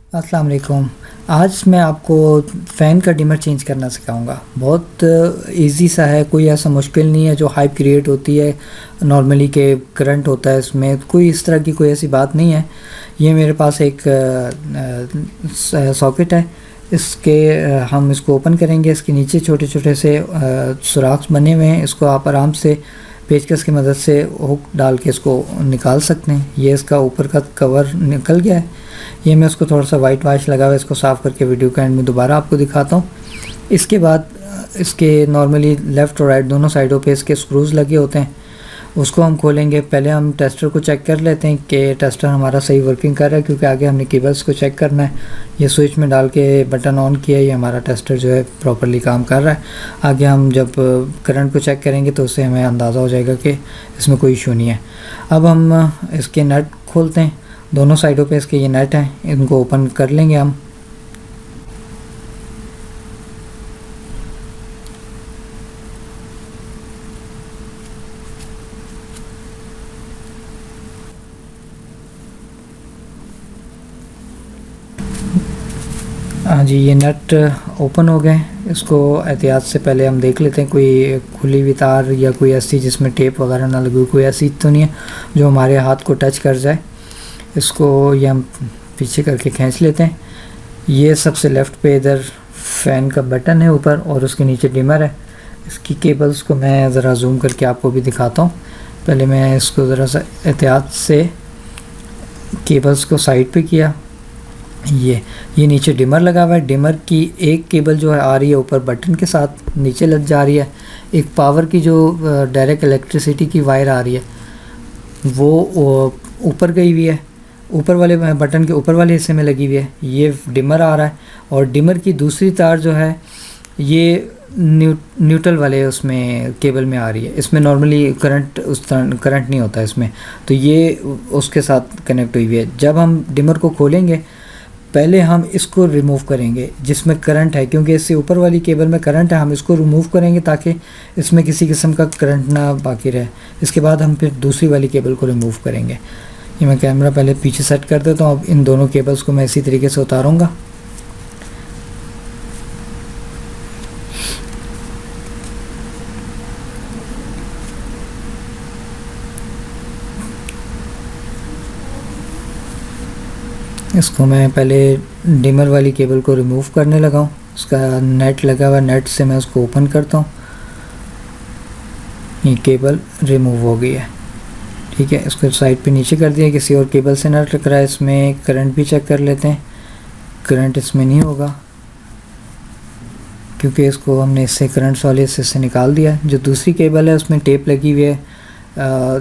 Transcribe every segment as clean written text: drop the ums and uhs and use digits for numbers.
अस्सलाम वालेकुम। आज मैं आपको फ़ैन का डिमर चेंज करना सिखाऊंगा। बहुत इजी सा है, कोई ऐसा मुश्किल नहीं है जो हाइप क्रिएट होती है नॉर्मली के करंट होता है इसमें, कोई इस तरह की कोई ऐसी बात नहीं है। ये मेरे पास एक सॉकेट है, इसके हम इसको ओपन करेंगे। इसके नीचे छोटे छोटे से सुराख बने हुए हैं, इसको आप आराम से पेचकस की मदद से हुक डाल के इसको निकाल सकते हैं। ये इसका ऊपर का कवर निकल गया है। ये मैं इसको थोड़ा सा वाइट वाश लगा हुआ है, इसको साफ़ करके वीडियो के एंड में दोबारा आपको दिखाता हूँ। इसके बाद इसके नॉर्मली लेफ़्ट और राइट दोनों साइडों पे इसके स्क्रूज़ लगे होते हैं, उसको हम खोलेंगे। पहले हम टेस्टर को चेक कर लेते हैं कि टेस्टर हमारा सही वर्किंग कर रहा है, क्योंकि आगे हमने केबल्स को चेक करना है। ये स्विच में डाल के बटन ऑन किया, ये हमारा टेस्टर जो है प्रॉपर्ली काम कर रहा है। आगे हम जब करंट को चेक करेंगे तो उससे हमें अंदाज़ा हो जाएगा कि इसमें कोई इशू नहीं है। अब हम इसके नट खोलते हैं, दोनों साइडों पे इसके ये नट हैं, इनको ओपन कर लेंगे हम। हाँ जी, ये नट ओपन हो गए। इसको एहतियात से पहले हम देख लेते हैं कोई खुली हुई तार या कोई ऐसी जिसमें टेप वगैरह ना लगी हुई, कोई ऐसी तो नहीं है जो हमारे हाथ को टच कर जाए। इसको ये हम पीछे करके खींच लेते हैं। ये सबसे लेफ़्ट पे इधर फ़ैन का बटन है ऊपर, और उसके नीचे डिमर है। इसकी केबल्स को मैं ज़रा जूम करके आपको भी दिखाता हूँ। पहले मैं इसको ज़रा सा एहतियात से केबल्स को साइड पे किया। ये नीचे डिमर लगा हुआ है। डिमर की एक केबल जो है आ रही है ऊपर बटन के साथ, नीचे लग जा रही है। एक पावर की जो डायरेक्ट इलेक्ट्रिसिटी की वायर आ रही है वो ऊपर गई हुई है, ऊपर वाले बटन के ऊपर वाले हिस्से में लगी हुई है। ये डिमर आ रहा है, और डिमर की दूसरी तार जो है ये न्यूट्रल वाले उसमें केबल में आ रही है। इसमें नॉर्मली करंट करंट नहीं होता इसमें, तो ये उसके साथ कनेक्ट हुई हुई है। जब हम डिमर को खोलेंगे पहले हम इसको रिमूव करेंगे जिसमें करंट है, क्योंकि इससे ऊपर वाली केबल में करंट है। हम इसको रिमूव करेंगे ताकि इसमें किसी किस्म का करंट ना बाकी रहे। इसके बाद हम फिर दूसरी वाली केबल को रिमूव करेंगे। ये मैं कैमरा पहले पीछे सेट कर देता हूँ। अब इन दोनों केबल्स को मैं इसी तरीके से उतारूँगा। इसको मैं पहले डिमर वाली केबल को रिमूव करने लगा हूँ। उसका नेट लगा हुआ, नेट से मैं उसको ओपन करता हूँ। ये केबल रिमूव हो गई है, ठीक है। इसको साइड पे नीचे कर दिया, किसी और केबल से ना टकराए। इसमें करंट भी चेक कर लेते हैं। करंट इसमें नहीं होगा क्योंकि इसको हमने इससे करंट वाले हिस्से से निकाल दिया। जो दूसरी केबल है उसमें टेप लगी हुई है,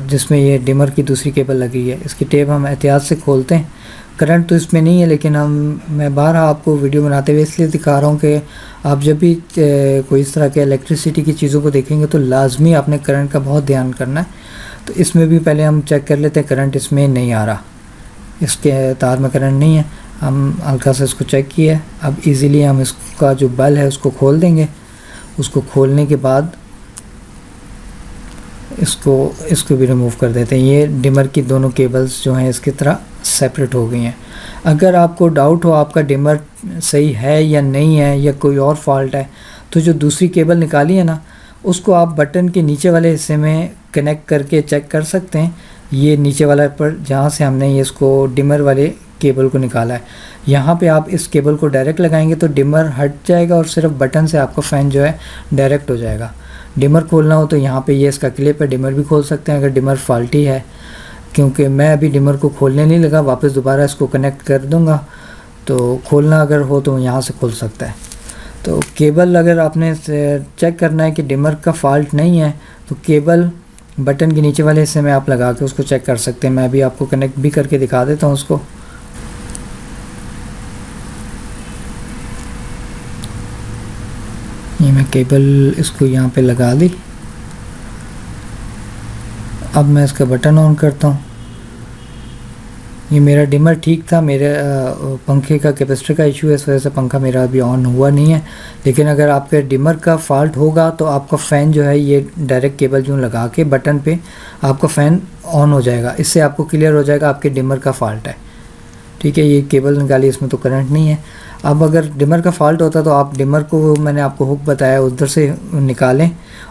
जिसमें ये डिमर की दूसरी केबल लगी है। इसकी टेप हम एहतियात से खोलते हैं। करंट तो इसमें नहीं है, लेकिन मैं बाहर आपको वीडियो बनाते हुए इसलिए दिखा रहा हूँ कि आप जब भी कोई इस तरह के इलेक्ट्रिसिटी की चीज़ों को देखेंगे तो लाजमी आपने करंट का बहुत ध्यान करना है। तो इसमें भी पहले हम चेक कर लेते हैं। करंट इसमें नहीं आ रहा, इसके तार में करंट नहीं है। हम हल्का सा इसको चेक किया। अब इजीली हम इसका जो बल्ब है उसको खोल देंगे। उसको खोलने के बाद इसको भी रिमूव कर देते हैं। ये डिमर की दोनों केबल्स जो हैं इसकी तरह सेपरेट हो गई हैं। अगर आपको डाउट हो आपका डिमर सही है या नहीं है या कोई और फॉल्ट है, तो जो दूसरी केबल निकाली है ना, उसको आप बटन के नीचे वाले हिस्से में कनेक्ट करके चेक कर सकते हैं। ये नीचे वाला पर जहाँ से हमने ये इसको डिमर वाले केबल को निकाला है, यहाँ पे आप इस केबल को डायरेक्ट लगाएंगे तो डिमर हट जाएगा और सिर्फ बटन से आपका फ़ैन जो है डायरेक्ट हो जाएगा। डिमर खोलना हो तो यहाँ पे ये इसका क्लिप है, डिमर भी खोल सकते हैं अगर डिमर फॉल्टी है। क्योंकि मैं अभी डिमर को खोलने नहीं लगा, वापस दोबारा इसको कनेक्ट कर दूँगा, तो खोलना अगर हो तो यहाँ से खोल सकता है। तो केबल अगर आपने चेक करना है कि डिमर का फॉल्ट नहीं है तो केबल बटन के नीचे वाले हिस्से में आप लगा के उसको चेक कर सकते हैं। मैं अभी आपको कनेक्ट भी करके दिखा देता हूँ उसको। ये मैं केबल इसको यहाँ पे लगा दी। अब मैं इसका बटन ऑन करता हूँ। ये मेरा डिमर ठीक था, मेरे पंखे का कैपेसिटर का इशू है, इस वजह से पंखा मेरा अभी ऑन हुआ नहीं है। लेकिन अगर आपके डिमर का फॉल्ट होगा तो आपका फ़ैन जो है ये डायरेक्ट केबल जो लगा के बटन पे आपका फ़ैन ऑन हो जाएगा। इससे आपको क्लियर हो जाएगा आपके डिमर का फॉल्ट है। ठीक है, ये केबल निकाली, इसमें तो करंट नहीं है। अब अगर डिमर का फॉल्ट होता तो आप डिमर को, मैंने आपको हुक बताया, उधर से निकालें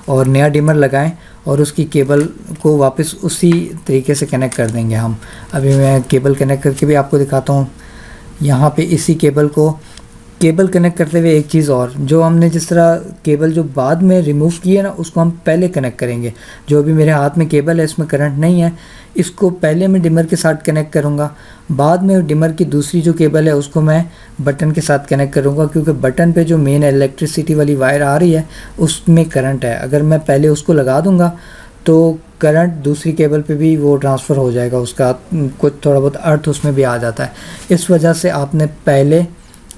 और नया डिमर लगाएं और उसकी केबल को वापस उसी तरीके से कनेक्ट कर देंगे हम। अभी मैं केबल कनेक्ट करके भी आपको दिखाता हूँ। यहाँ पे इसी केबल कनेक्ट करते हुए एक चीज़ और, जो हमने जिस तरह केबल जो बाद में रिमूव की है ना, उसको हम पहले कनेक्ट करेंगे। जो अभी मेरे हाथ में केबल है, इसमें करंट नहीं है, इसको पहले मैं डिमर के साथ कनेक्ट करूँगा, बाद में डिमर की दूसरी जो केबल है उसको मैं बटन के साथ कनेक्ट करूँगा, क्योंकि बटन पे जो मेन इलेक्ट्रिसिटी वाली वायर आ रही है उसमें करंट है। अगर मैं पहले उसको लगा दूँगा तो करंट दूसरी केबल पे भी वो ट्रांसफ़र हो जाएगा, उसका कुछ थोड़ा बहुत अर्थ उसमें भी आ जाता है। इस वजह से आपने पहले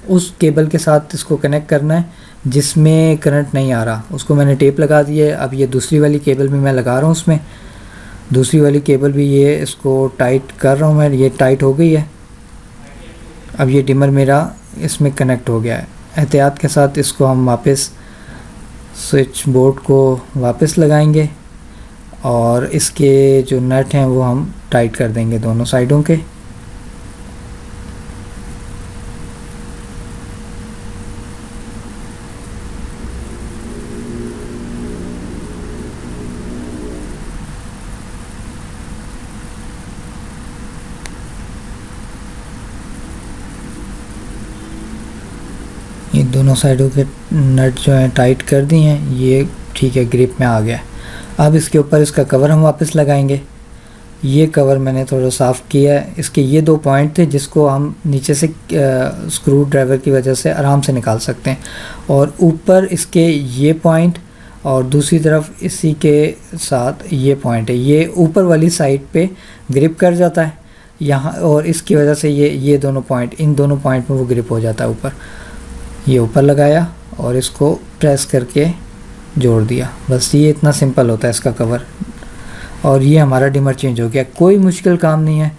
उस केबल के साथ इसको कनेक्ट करना है जिसमें करंट नहीं आ रहा। उसको मैंने टेप लगा दी है। अब ये दूसरी वाली केबल भी मैं लगा रहा हूँ उसमें, दूसरी वाली केबल भी ये इसको टाइट कर रहा हूँ मैं, ये टाइट हो गई है। अब ये डिमर मेरा इसमें कनेक्ट हो गया है। एहतियात के साथ इसको हम वापस स्विच बोर्ड को वापस लगाएंगे और इसके जो नट हैं वो हम टाइट कर देंगे दोनों साइडों के। ये दोनों साइडों के नट जो हैं टाइट कर दिए हैं, ये ठीक है, ग्रिप में आ गया। अब इसके ऊपर इसका कवर हम वापस लगाएंगे। ये कवर मैंने थोड़ा साफ़ किया है। इसके ये 2 पॉइंट थे जिसको हम नीचे से स्क्रू ड्राइवर की वजह से आराम से निकाल सकते हैं, और ऊपर इसके ये पॉइंट और दूसरी तरफ इसी के साथ ये पॉइंट है। ये ऊपर वाली साइड पे ग्रिप कर जाता है यहाँ, और इसकी वजह से ये दोनों पॉइंट, इन दोनों पॉइंट में वो ग्रिप हो जाता है ऊपर। ये ऊपर लगाया और इसको प्रेस करके जोड़ दिया, बस ये इतना सिंपल होता है इसका कवर। और ये हमारा डिमर चेंज हो गया। कोई मुश्किल काम नहीं है,